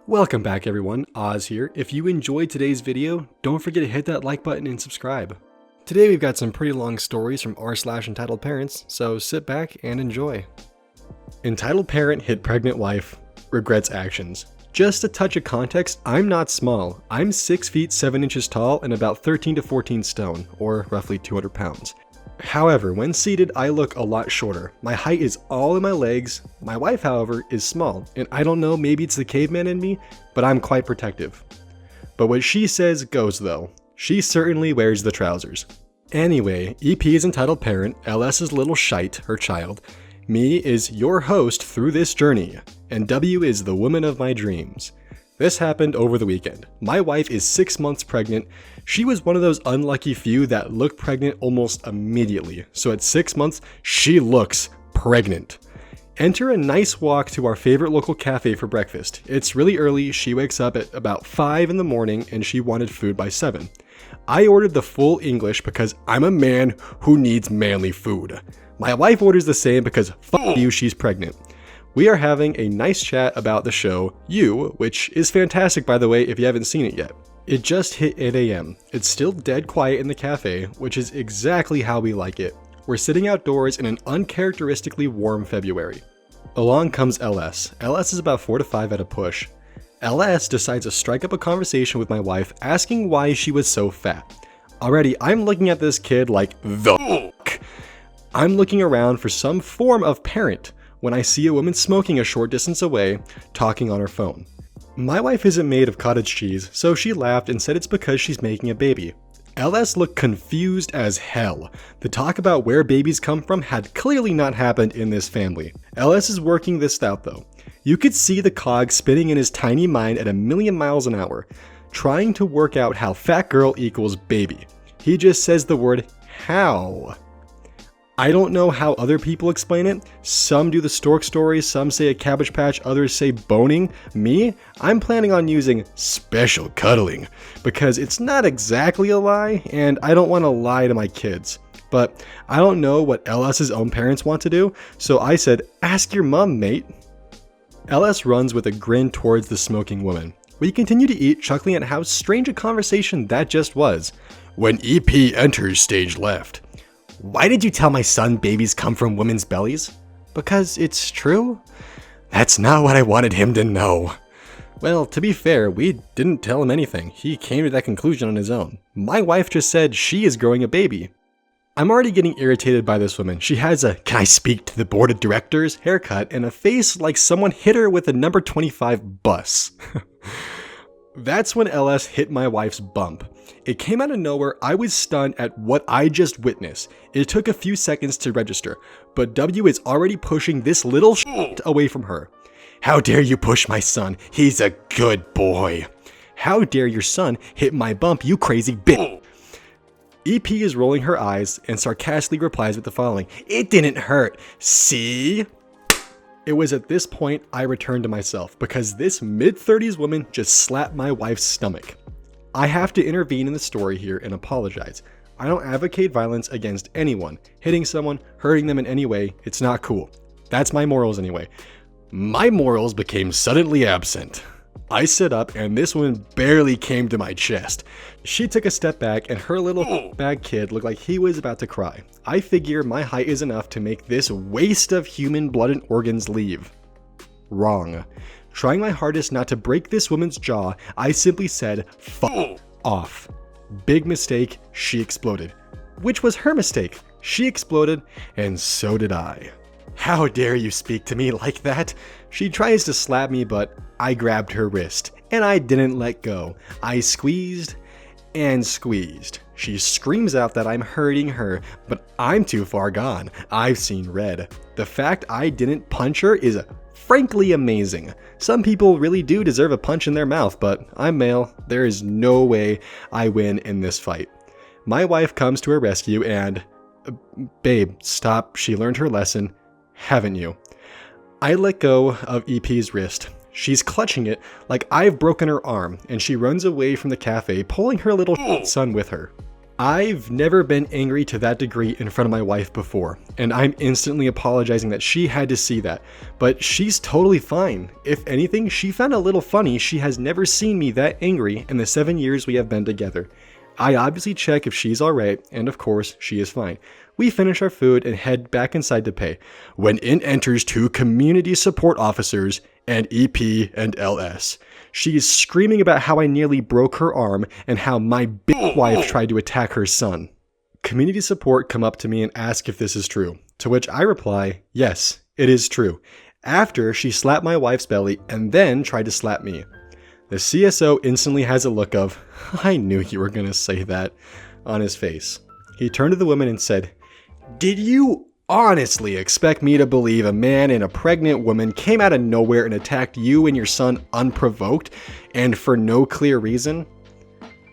Welcome back everyone, Oz here. If you enjoyed today's video, don't forget to hit that like button and subscribe. Today we've got some pretty long stories from r/Entitled Parents, so sit back and enjoy. Entitled parent hit pregnant wife, regrets actions. Just a touch of context, I'm not small. I'm 6 feet 7 inches tall and about 13 to 14 stone, or roughly 200 pounds. However, when seated, I look a lot shorter. My height is all in my legs. My wife, however, is small, and I don't know, maybe it's the caveman in me, but I'm quite protective. But what she says goes though. She certainly wears the trousers. Anyway, EP is entitled parent, LS is little shite, her child. Me is your host through this journey, and W is the woman of my dreams. This happened over the weekend. My wife is 6 months pregnant. She was one of those unlucky few that look pregnant almost immediately. So at 6 months, she looks pregnant. Enter a nice walk to our favorite local cafe for breakfast. It's really early. She wakes up at about 5 in the morning and she wanted food by 7. I ordered the full English because I'm a man who needs manly food. My wife orders the same because fuck you, she's pregnant. We are having a nice chat about the show, You, which is fantastic by the way if you haven't seen it yet. It just hit 8 a.m. It's still dead quiet in the cafe, which is exactly how we like it. We're sitting outdoors in an uncharacteristically warm February. Along comes LS. LS is about 4 to 5 at a push. LS decides to strike up a conversation with my wife asking why she was so fat. Already, I'm looking at this kid like the fuck. I'm looking around for some form of parent when I see a woman smoking a short distance away, talking on her phone. My wife isn't made of cottage cheese, so she laughed and said it's because she's making a baby. LS looked confused as hell. The talk about where babies come from had clearly not happened in this family. LS is working this out though. You could see the cog spinning in his tiny mind at a million miles an hour, trying to work out how fat girl equals baby. He just says the word how. I don't know how other people explain it. Some do the stork story, some say a cabbage patch, others say boning. Me? I'm planning on using special cuddling because it's not exactly a lie and I don't want to lie to my kids. But I don't know what LS's own parents want to do, so I said, ask your mom, mate. LS runs with a grin towards the smoking woman. We continue to eat, chuckling at how strange a conversation that just was. When EP enters stage left. Why did you tell my son babies come from women's bellies? Because it's true? That's not what I wanted him to know. Well, to be fair, we didn't tell him anything. He came to that conclusion on his own. My wife just said she is growing a baby. I'm already getting irritated by this woman. She has a "can I speak to the board of directors" haircut and a face like someone hit her with a number 25 bus. That's when LS hit my wife's bump. It came out of nowhere. I was stunned at what I just witnessed. It took a few seconds to register, but W is already pushing this little shit away from her. How dare you push my son? He's a good boy. How dare your son hit my bump, you crazy bitch? EP is rolling her eyes and sarcastically replies with the following. It didn't hurt. See? It was at this point I returned to myself because this mid-30s woman just slapped my wife's stomach. I have to intervene in the story here and apologize. I don't advocate violence against anyone. Hitting someone, hurting them in any way, it's not cool. That's my morals anyway. My morals became suddenly absent. I stood up and this woman barely came to my chest. She took a step back and her little bad kid looked like he was about to cry. I figure my height is enough to make this waste of human blood and organs leave. Wrong. Trying my hardest not to break this woman's jaw, I simply said, "Fuck off." Big mistake, she exploded. Which was her mistake. She exploded, and so did I. How dare you speak to me like that? She tries to slap me, but I grabbed her wrist, and I didn't let go. I squeezed and squeezed. She screams out that I'm hurting her, but I'm too far gone. I've seen red. The fact I didn't punch her is frankly amazing. Some people really do deserve a punch in their mouth, but I'm male. There is no way I win in this fight. My wife comes to her rescue and, babe, stop. She learned her lesson. Haven't you? I let go of EP's wrist. She's clutching it like I've broken her arm, and she runs away from the cafe, pulling her little son with her. I've never been angry to that degree in front of my wife before, and I'm instantly apologizing that she had to see that, but she's totally fine. If anything, she found it a little funny she has never seen me that angry in the 7 years we have been together. I obviously check if she's alright, and of course, she is fine. We finish our food and head back inside to pay, when in enters 2 community support officers and EP and LS. She is screaming about how I nearly broke her arm and how my bitch wife tried to attack her son. Community support come up to me and ask if this is true, to which I reply, yes, it is true, after she slapped my wife's belly and then tried to slap me. The CSO instantly has a look of, I knew you were going to say that, on his face. He turned to the woman and said, did you honestly expect me to believe a man and a pregnant woman came out of nowhere and attacked you and your son unprovoked and for no clear reason?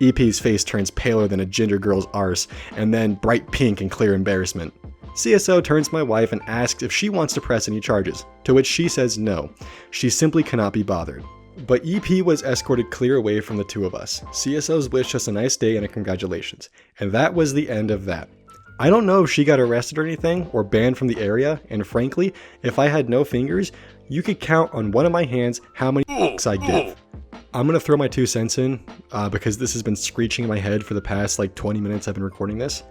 EP's face turns paler than a ginger girl's arse and then bright pink in clear embarrassment. CSO turns to my wife and asks if she wants to press any charges, to which she says no. She simply cannot be bothered. But EP was escorted clear away from the 2 of us. CSOs wished us a nice day and a congratulations. And that was the end of that. I don't know if she got arrested or anything, or banned from the area, and frankly, if I had no fingers, you could count on one of my hands how many I give. I'm gonna throw my 2 cents in, because this has been screeching in my head for the past 20 minutes I've been recording this.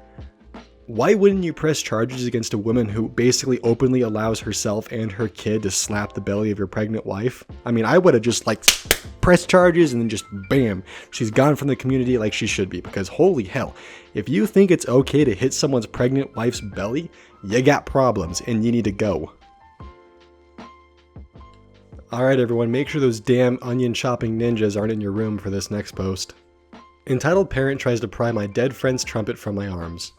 Why wouldn't you press charges against a woman who basically openly allows herself and her kid to slap the belly of your pregnant wife? I mean, I would have just pressed charges and then just bam, she's gone from the community like she should be, because holy hell, if you think it's okay to hit someone's pregnant wife's belly, you got problems and you need to go. Alright everyone, make sure those damn onion chopping ninjas aren't in your room for this next post. Entitled Parent tries to pry my dead friend's trumpet from my arms.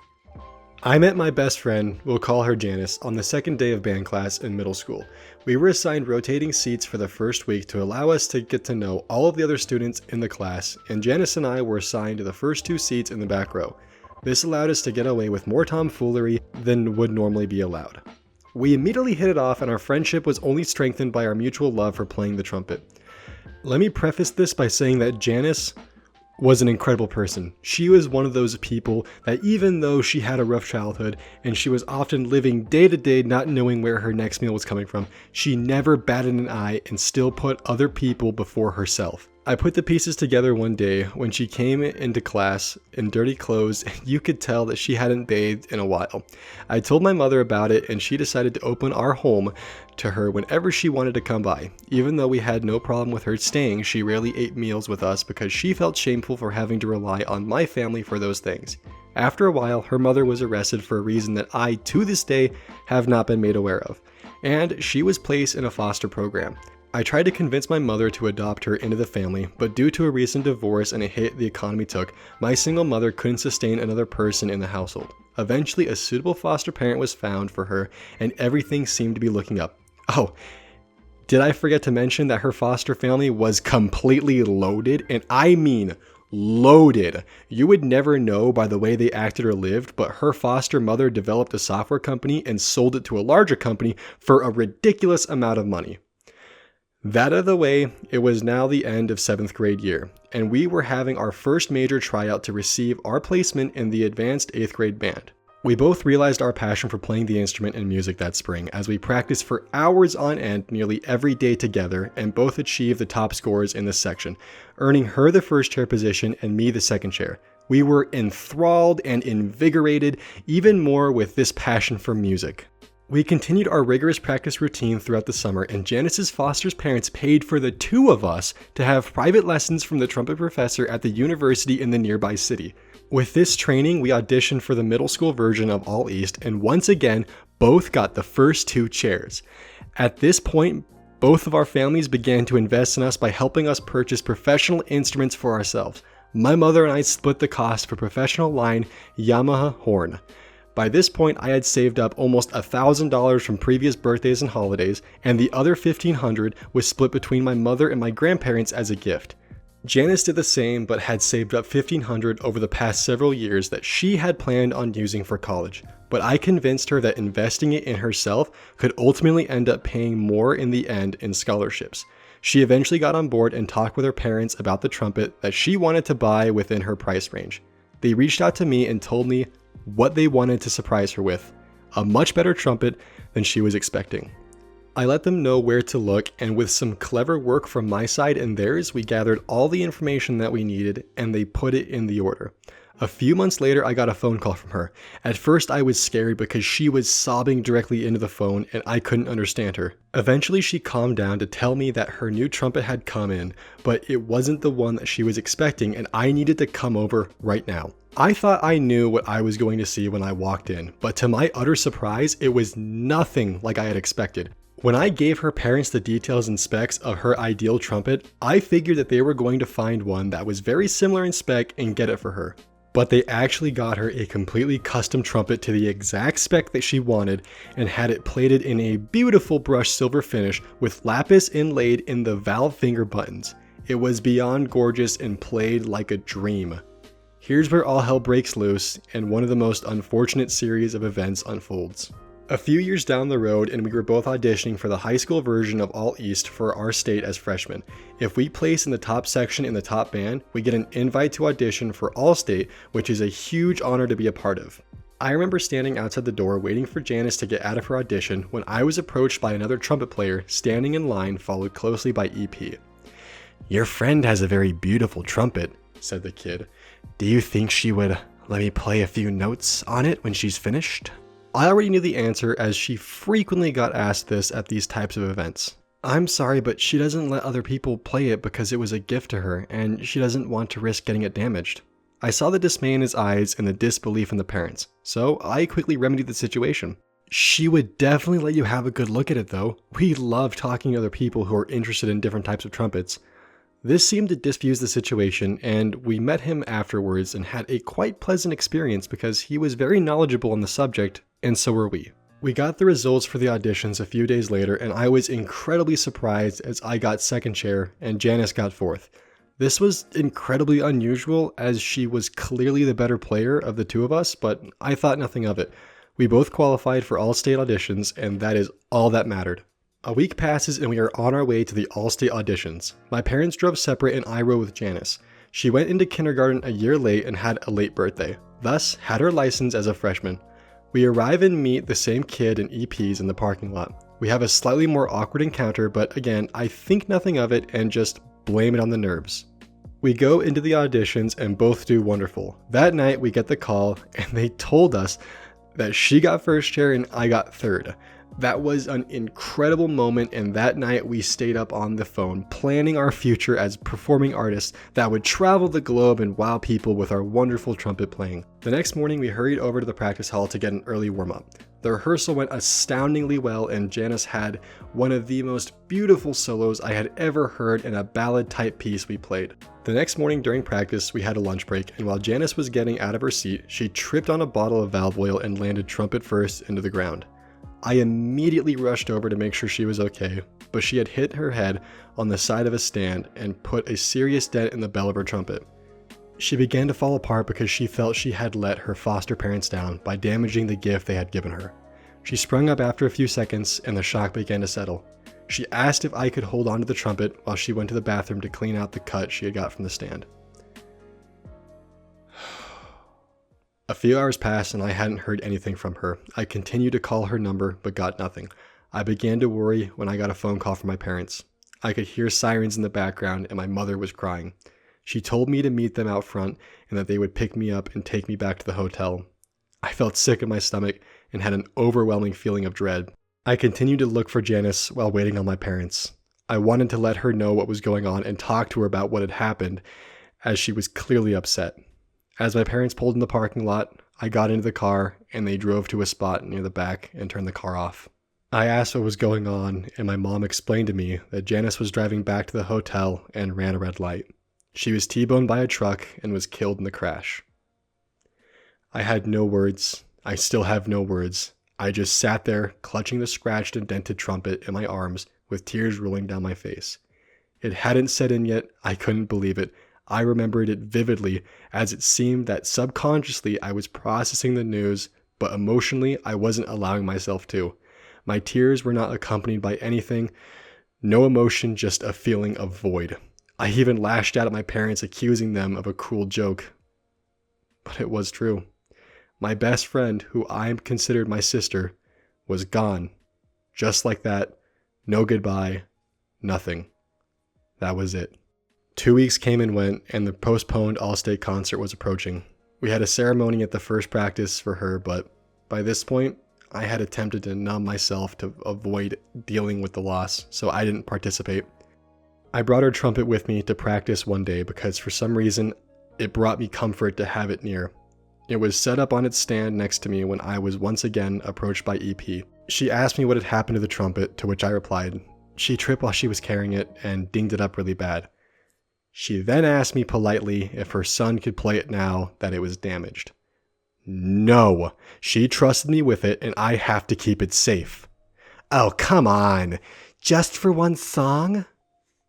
I met my best friend, we'll call her Janice, on the 2nd day of band class in middle school. We were assigned rotating seats for the first week to allow us to get to know all of the other students in the class, and Janice and I were assigned to the first 2 seats in the back row. This allowed us to get away with more tomfoolery than would normally be allowed. We immediately hit it off, and our friendship was only strengthened by our mutual love for playing the trumpet. Let me preface this by saying that Janice was an incredible person. She was one of those people that even though she had a rough childhood and she was often living day to day not knowing where her next meal was coming from, she never batted an eye and still put other people before herself. I put the pieces together one day when she came into class in dirty clothes, and you could tell that she hadn't bathed in a while. I told my mother about it, and she decided to open our home to her whenever she wanted to come by. Even though we had no problem with her staying, she rarely ate meals with us because she felt shameful for having to rely on my family for those things. After a while, her mother was arrested for a reason that I, to this day, have not been made aware of, and she was placed in a foster program. I tried to convince my mother to adopt her into the family, but due to a recent divorce and a hit the economy took, my single mother couldn't sustain another person in the household. Eventually, a suitable foster parent was found for her, and everything seemed to be looking up. Oh, did I forget to mention that her foster family was completely loaded? And I mean loaded. You would never know by the way they acted or lived, but her foster mother developed a software company and sold it to a larger company for a ridiculous amount of money. That out of the way, it was now the end of 7th grade year, and we were having our first major tryout to receive our placement in the advanced 8th grade band. We both realized our passion for playing the instrument and music that spring as we practiced for hours on end nearly every day together, and both achieved the top scores in this section, earning her the first chair position and me the second chair. We were enthralled and invigorated even more with this passion for music. We continued our rigorous practice routine throughout the summer, and Janice's foster's parents paid for the 2 of us to have private lessons from the trumpet professor at the university in the nearby city. With this training, we auditioned for the middle school version of All East, and once again, both got the first 2 chairs. At this point, both of our families began to invest in us by helping us purchase professional instruments for ourselves. My mother and I split the cost for professional line Yamaha horn. By this point, I had saved up almost $1,000 from previous birthdays and holidays, and the other $1,500 was split between my mother and my grandparents as a gift. Janice did the same, but had saved up $1,500 over the past several years that she had planned on using for college. But I convinced her that investing it in herself could ultimately end up paying more in the end in scholarships. She eventually got on board and talked with her parents about the trumpet that she wanted to buy within her price range. They reached out to me and told me what they wanted to surprise her with, a much better trumpet than she was expecting. I let them know where to look, and with some clever work from my side and theirs, we gathered all the information that we needed and they put it in the order. A few months later, I got a phone call from her. At first, I was scared because she was sobbing directly into the phone and I couldn't understand her. Eventually, she calmed down to tell me that her new trumpet had come in, but it wasn't the one that she was expecting and I needed to come over right now. I thought I knew what I was going to see when I walked in, but to my utter surprise, it was nothing like I had expected. When I gave her parents the details and specs of her ideal trumpet, I figured that they were going to find one that was very similar in spec and get it for her. But they actually got her a completely custom trumpet to the exact spec that she wanted and had it plated in a beautiful brushed silver finish with lapis inlaid in the valve finger buttons. It was beyond gorgeous and played like a dream. Here's where all hell breaks loose and one of the most unfortunate series of events unfolds. A few years down the road, and we were both auditioning for the high school version of All East for our state as freshmen. If we place in the top section in the top band, we get an invite to audition for All State, which is a huge honor to be a part of. I remember standing outside the door waiting for Janice to get out of her audition when I was approached by another trumpet player standing in line, followed closely by EP. "Your friend has a very beautiful trumpet," said the kid. "Do you think she would let me play a few notes on it when she's finished?" I already knew the answer as she frequently got asked this at these types of events. "I'm sorry, but she doesn't let other people play it because it was a gift to her and she doesn't want to risk getting it damaged." I saw the dismay in his eyes and the disbelief in the parents, so I quickly remedied the situation. "She would definitely let you have a good look at it though. We love talking to other people who are interested in different types of trumpets." This seemed to diffuse the situation, and we met him afterwards and had a quite pleasant experience because he was very knowledgeable on the subject, and so were we. We got the results for the auditions a few days later, and I was incredibly surprised as I got second chair and Janice got fourth. This was incredibly unusual as she was clearly the better player of the two of us, but I thought nothing of it. We both qualified for all state auditions, and that is all that mattered. A week passes and we are on our way to the all-state auditions. My parents drove separate and I rode with Janice. She went into kindergarten a year late and had a late birthday, thus had her license as a freshman. We arrive and meet the same kid and EPs in the parking lot. We have a slightly more awkward encounter, but again, I think nothing of it and just blame it on the nerves. We go into the auditions and both do wonderful. That night we get the call and they told us that she got first chair and I got third. That was an incredible moment, and that night we stayed up on the phone planning our future as performing artists that would travel the globe and wow people with our wonderful trumpet playing. The next morning we hurried over to the practice hall to get an early warm-up. The rehearsal went astoundingly well and Janice had one of the most beautiful solos I had ever heard in a ballad type piece we played. The next morning during practice we had a lunch break, and while Janice was getting out of her seat, she tripped on a bottle of valve oil and landed trumpet first into the ground. I immediately rushed over to make sure she was okay, but she had hit her head on the side of a stand and put a serious dent in the bell of her trumpet. She began to fall apart because she felt she had let her foster parents down by damaging the gift they had given her. She sprung up after a few seconds and the shock began to settle. She asked if I could hold onto the trumpet while she went to the bathroom to clean out the cut she had got from the stand. A few hours passed and I hadn't heard anything from her. I continued to call her number but got nothing. I began to worry when I got a phone call from my parents. I could hear sirens in the background and my mother was crying. She told me to meet them out front and that they would pick me up and take me back to the hotel. I felt sick in my stomach and had an overwhelming feeling of dread. I continued to look for Janice while waiting on my parents. I wanted to let her know what was going on and talk to her about what had happened, as she was clearly upset. As my parents pulled in the parking lot, I got into the car and they drove to a spot near the back and turned the car off. I asked what was going on and my mom explained to me that Janice was driving back to the hotel and ran a red light. She was T-boned by a truck and was killed in the crash. I had no words. I still have no words. I just sat there clutching the scratched and dented trumpet in my arms with tears rolling down my face. It hadn't set in yet. I couldn't believe it. I remembered it vividly, as it seemed that subconsciously I was processing the news, but emotionally I wasn't allowing myself to. My tears were not accompanied by anything, no emotion, just a feeling of void. I even lashed out at my parents, accusing them of a cruel joke. but it was true. My best friend, who I considered my sister, was gone. Just like that. No goodbye. Nothing. That was it. 2 weeks came and went, and the postponed All-State concert was approaching. We had a ceremony at the first practice for her, but by this point, I had attempted to numb myself to avoid dealing with the loss, so I didn't participate. I brought her trumpet with me to practice one day because for some reason, it brought me comfort to have it near. It was set up on its stand next to me when I was once again approached by EP. She asked me what had happened to the trumpet, to which I replied, she tripped while she was carrying it and dinged it up really bad. She then asked me politely if her son could play it now that it was damaged. No, she trusted me with it and I have to keep it safe. Oh, come on. Just for one song?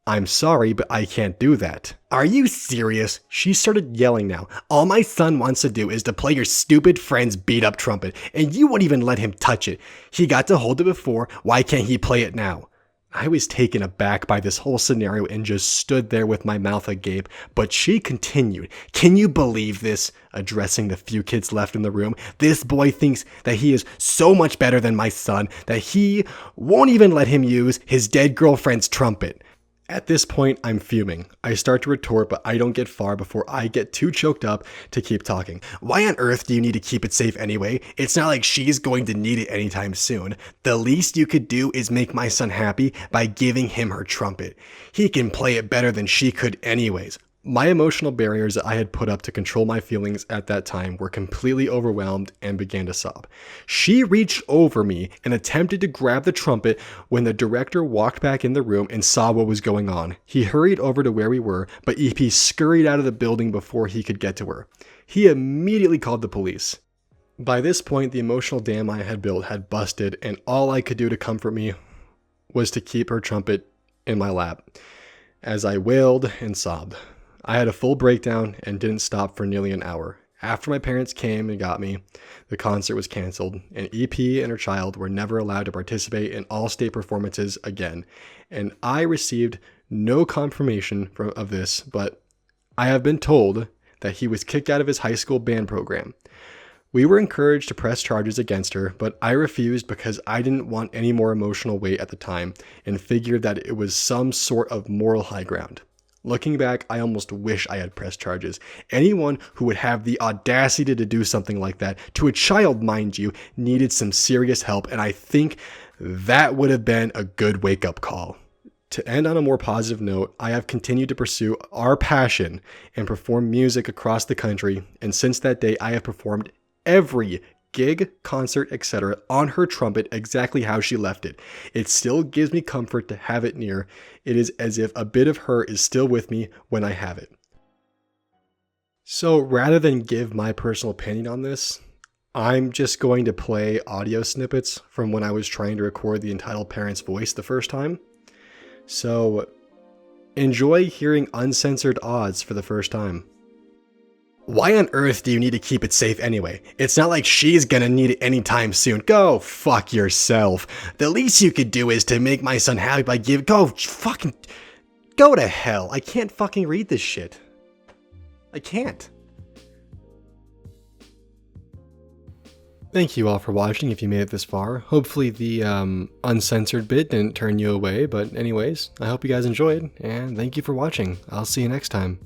I'm sorry, but I can't do that. Are you serious? She started yelling now. All my son wants to do is to play your stupid friend's beat up trumpet, and you won't even let him touch it. He got to hold it before, why can't he play it now? I was taken aback by this whole scenario and just stood there with my mouth agape, but she continued. Can you believe this? Addressing the few kids left in the room. This boy thinks that he is so much better than my son that he won't even let him use his dead girlfriend's trumpet. At this point, I'm fuming. I start to retort, but I don't get far before I get too choked up to keep talking. Why on earth do you need to keep it safe anyway? It's not like she's going to need it anytime soon. The least you could do is make my son happy by giving him her trumpet. He can play it better than she could anyways. My emotional barriers that I had put up to control my feelings at that time were completely overwhelmed and began to sob. She reached over me and attempted to grab the trumpet when the director walked back in the room and saw what was going on. He hurried over to where we were, but EP scurried out of the building before he could get to her. He immediately called the police. By this point, the emotional dam I had built had busted, and all I could do to comfort me was to keep her trumpet in my lap as I wailed and sobbed. I had a full breakdown and didn't stop for nearly an hour. After my parents came and got me, the concert was canceled, and EP and her child were never allowed to participate in all-state performances again. And I received no confirmation of this, but I have been told that he was kicked out of his high school band program. We were encouraged to press charges against her, but I refused because I didn't want any more emotional weight at the time and figured that it was some sort of moral high ground. Looking back, I almost wish I had pressed charges. Anyone who would have the audacity to do something like that, to a child, mind you, needed some serious help, and I think that would have been a good wake-up call. To end on a more positive note, I have continued to pursue our passion and perform music across the country, and since that day, I have performed every gig, concert, etc. on her trumpet exactly how she left it. It still gives me comfort to have it near. It is as if a bit of her is still with me when I have it. So rather than give my personal opinion on this, I'm just going to play audio snippets from when I was trying to record the Entitled Parents voice the first time. So enjoy hearing uncensored odds for the first time. Why on earth do you need to keep it safe anyway? It's not like she's gonna need it anytime soon. Go fuck yourself. The least you could do is to make my son happy by go to hell. I can't fucking read this shit. I can't. Thank you all for watching if you made it this far. Hopefully the uncensored bit didn't turn you away, but anyways, I hope you guys enjoyed, and thank you for watching. I'll see you next time.